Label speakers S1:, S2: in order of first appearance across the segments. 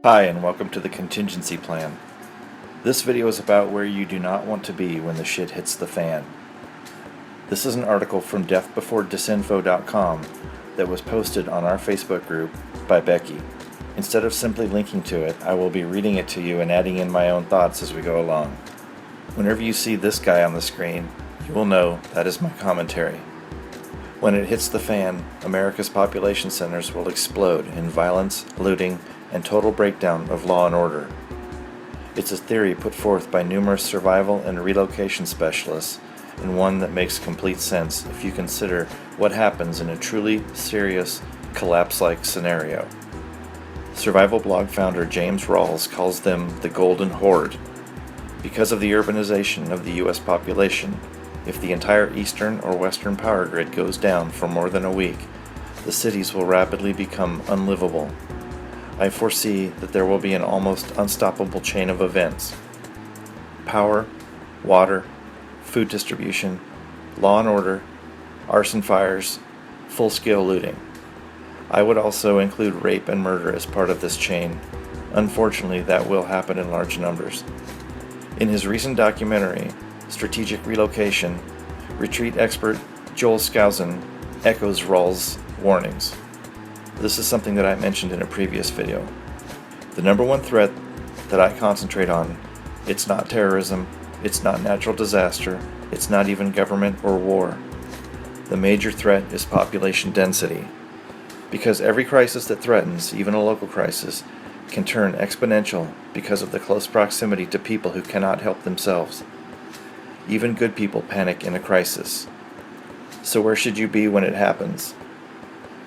S1: Hi, and welcome to the Contingency Plan. This video is about where you do not want to be when the shit hits the fan. This is an article from deathbefore.disinfo.com that was posted on our Facebook group by Becky. Instead of simply linking to it, I will be reading it to you and adding in my own thoughts as we go along. Whenever you see this guy on the screen, you will know that is my commentary. When it hits the fan, America's population centers will explode in violence, looting, and total breakdown of law and order. It's a theory put forth by numerous survival and relocation specialists, and one that makes complete sense if you consider what happens in a truly serious collapse-like scenario. Survival blog founder James Rawls calls them the Golden Horde. Because of the urbanization of the U.S. population, if the entire eastern or western power grid goes down for more than a week, the cities will rapidly become unlivable. I foresee that there will be an almost unstoppable chain of events. Power, water, food distribution, law and order, arson fires, full-scale looting. I would also include rape and murder as part of this chain. Unfortunately, that will happen in large numbers. In his recent documentary, Strategic Relocation, retreat expert Joel Skousen echoes Rawls' warnings. This is something that I mentioned in a previous video. The number one threat that I concentrate on, it's not terrorism, it's not natural disaster, it's not even government or war. The major threat is population density. Because every crisis that threatens, even a local crisis, can turn exponential because of the close proximity to people who cannot help themselves. Even good people panic in a crisis. So where should you be when it happens?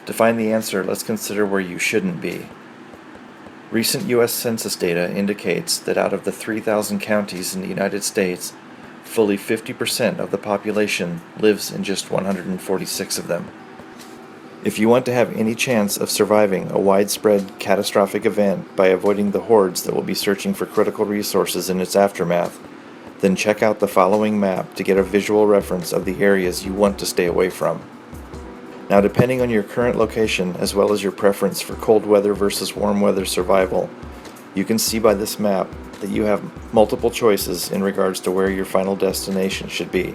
S1: To find the answer, let's consider where you shouldn't be. Recent U.S. Census data indicates that out of the 3,000 counties in the United States, fully 50% of the population lives in just 146 of them. If you want to have any chance of surviving a widespread catastrophic event by avoiding the hordes that will be searching for critical resources in its aftermath, then check out the following map to get a visual reference of the areas you want to stay away from. Now, depending on your current location as well as your preference for cold weather versus warm weather survival, you can see by this map that you have multiple choices in regards to where your final destination should be.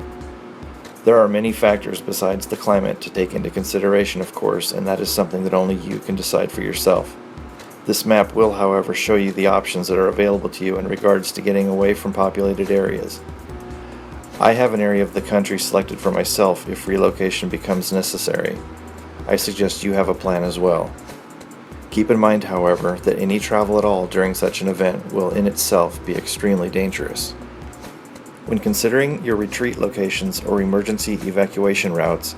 S1: There are many factors besides the climate to take into consideration, of course, and that is something that only you can decide for yourself. This map will, however, show you the options that are available to you in regards to getting away from populated areas. I have an area of the country selected for myself if relocation becomes necessary. I suggest you have a plan as well. Keep in mind, however, that any travel at all during such an event will in itself be extremely dangerous. When considering your retreat locations or emergency evacuation routes,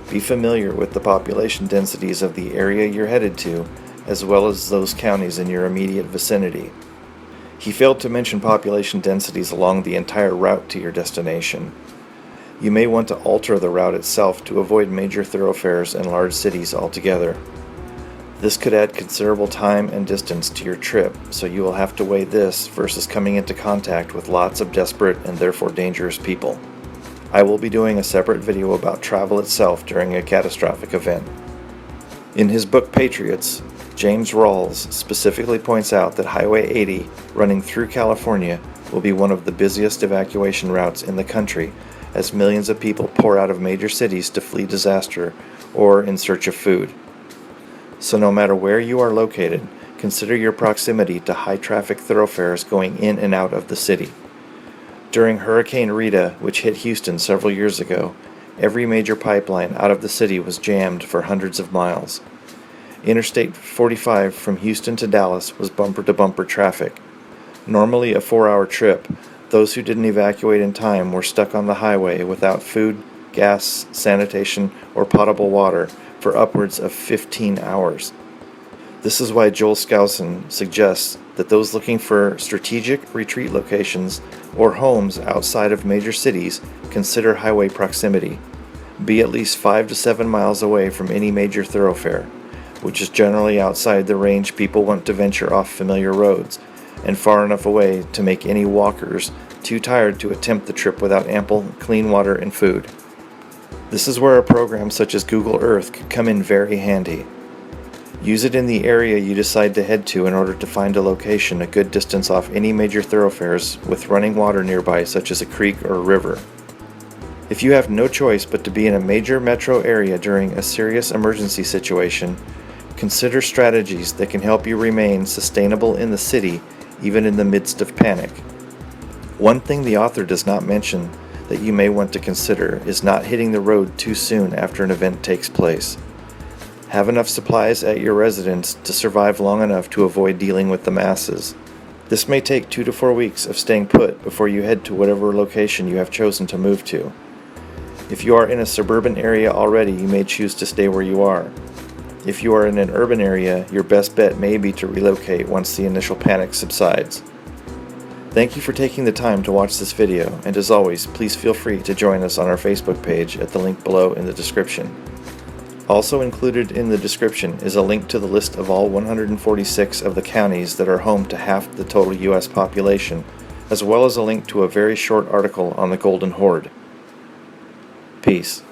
S1: be familiar with the population densities of the area you're headed to, as well as those counties in your immediate vicinity. He failed to mention population densities along the entire route to your destination. You may want to alter the route itself to avoid major thoroughfares and large cities altogether. This could add considerable time and distance to your trip, so you will have to weigh this versus coming into contact with lots of desperate and therefore dangerous people. I will be doing a separate video about travel itself during a catastrophic event. In his book Patriots, James Rawls specifically points out that Highway 80 running through California will be one of the busiest evacuation routes in the country as millions of people pour out of major cities to flee disaster or in search of food. So no matter where you are located, consider your proximity to high traffic thoroughfares going in and out of the city. During Hurricane Rita, which hit Houston several years ago, every major pipeline out of the city was jammed for hundreds of miles. Interstate 45 from Houston to Dallas was bumper-to-bumper traffic. Normally a 4-hour trip, those who didn't evacuate in time were stuck on the highway without food, gas, sanitation, or potable water for upwards of 15 hours. This is why Joel Skousen suggests that those looking for strategic retreat locations or homes outside of major cities consider highway proximity. Be at least 5 to 7 miles away from any major thoroughfare, which is generally outside the range people want to venture off familiar roads, and far enough away to make any walkers too tired to attempt the trip without ample clean water and food. This is where a program such as Google Earth could come in very handy. Use it in the area you decide to head to in order to find a location a good distance off any major thoroughfares with running water nearby, such as a creek or a river. If you have no choice but to be in a major metro area during a serious emergency situation, consider strategies that can help you remain sustainable in the city even in the midst of panic. One thing the author does not mention that you may want to consider is not hitting the road too soon after an event takes place. Have enough supplies at your residence to survive long enough to avoid dealing with the masses. This may take 2 to 4 weeks of staying put before you head to whatever location you have chosen to move to. If you are in a suburban area already, you may choose to stay where you are. If you are in an urban area, your best bet may be to relocate once the initial panic subsides. Thank you for taking the time to watch this video, and as always, please feel free to join us on our Facebook page at the link below in the description. Also included in the description is a link to the list of all 146 of the counties that are home to half the total U.S. population, as well as a link to a very short article on the Golden Horde. Peace.